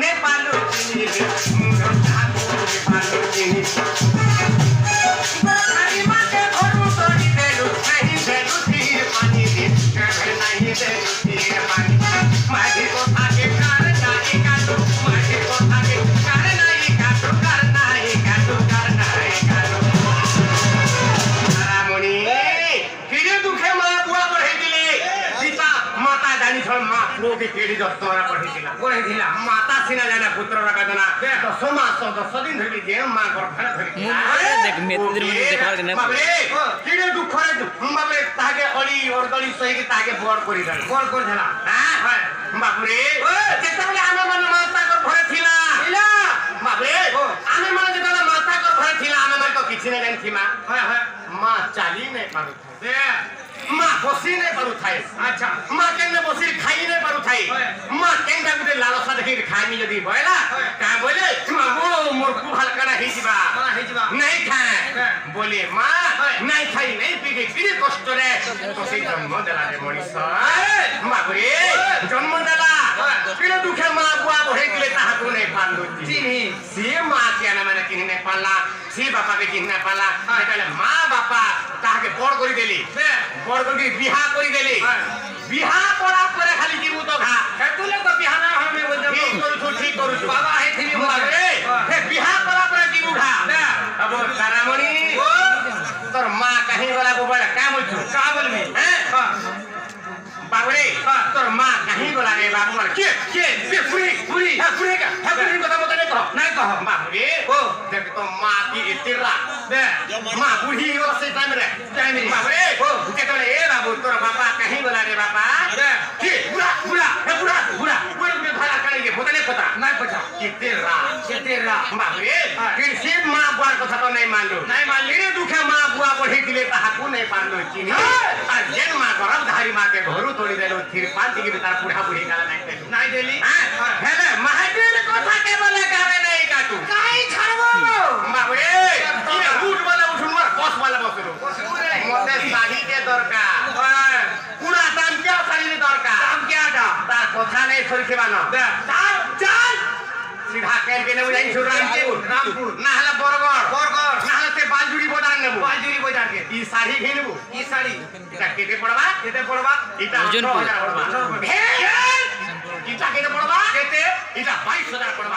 নে পালো চিনি তাহাকুনে পালো চিনি খালি মাকে ঘরু তরি দেলু নাহি দেলু তীর পানি রে নাহি দেলু তীর পানি মাঝে কথাকে কার নাই কাটু মাঝে কথাকে কার নাই কাটু কার নাই কাটু কার নাই কাটু তারামণি কিরে দুঃখে মা বুয়া বঢ়াই দিলে পিতা মাতা জানি ছড় মা পুরোকে পেড়ি যত্নরা বঢ়াই দিলা মাতা সিনা জানা পুত্ররা কাদনা 10 মাস 10 দিন ধরে যে মা গর্ভে ধরে দেখ মেয়েদের মধ্যে দেখার না বাবরে কিরে দুঃখরে বাবরে তাকে অলি অর্দলি সহিকি তাকে বড় করি দেলা হ্যাঁ বাবরে যেতবেলে আমি মানে মাতা গর্ভে ছিলা বাবরে আমি মানে যেতবেলে মাতা গর্ভে ছিলা আমি মানে তো কিছু না জানি মা মা চালি নাই পারু মা বসি নাই পারু থাই আচ্ছা মা কেনে বসি খাই নাই পারু থাই মা কেনটা গুটে লালসা দেখি খাইনি যদি বয়লা কা বলে মা মোর কু হালকানা হেইবা নাই খায় বলে মা নাই খাই নাই পিগে পিরে কষ্ট রে তো সেই জন্ম দেলা রে মনিষ বাবরে জন্ম দেলা পিরে দুঃখে মা বুয়া বঢ়াই দিলে তাহাকু নাই পারলু চিনি সে মা কেনা মানে কিনি নাই পারলা সে বাপাকে চিনি নাই পারলা তাহলে মা বাপা তাহাকে বড় করে দেলি বড় করে বিহা করে দেলি বিহা করা পরে খালি জীবু তো ঘা তুলে তো বিহা না হবে বলতে ঠিক করুছু বাবা হে থিবি বাবরে হে বিহা করা পরে জীবু ঘা अब तारामणि তোর মা কাহি গলা গোবড়া কা বলছু কা বলবি হ্যাঁ বাবরে তোর মা কাহি গলা রে বাবু মানে কে পুরি হ্যাঁ পুরি কথা মত নাই কহ বাবরে ও দেখ তো মা কি ইতিরা দে মা বুড়ি গলা সেই টাইম রে বাবরে ও যেতলে এ বাবু তোর বাবা কাহি গলা রে বাবা কি বুড়া ভাড়া কালি গে বদলে কথা নাই কথা ইতিরা বাবরে ফির সে মা বুয়ার কথা তো নাই মানলি রে দুঃখে মা বুয়া বঢ়াই দিলে তাহাকু নাই পারলো চিনি আর যেন মা গরম ধারি মাকে ঘরু তোড়ি দেলো থির পাঁচ দিকে তার বুড়া বুড়ি গালা নাই দেলি হেলে মাহাবীর কথা কে বলে গাবে নাই কাটু কাই ছাড়বো বাবরে কি উঠ বলে উঠুন আর বস বলে বসলো মতে শাড়ি কে দরকার পুরা দাম কে শাড়ি দরকার দাম কে আটা তার কথা নেই সরখিবানো চাল सीधा कैन के नेबो जाई रामपुर ना हला बरगढ़ ना हला ते बालजुड़ी बाजार के ई साड़ी घेनबो ई साड़ी इटा केते पड़बा इटा 8000 पड़बा इटा केते पड़बा केते इटा 22000 पड़बा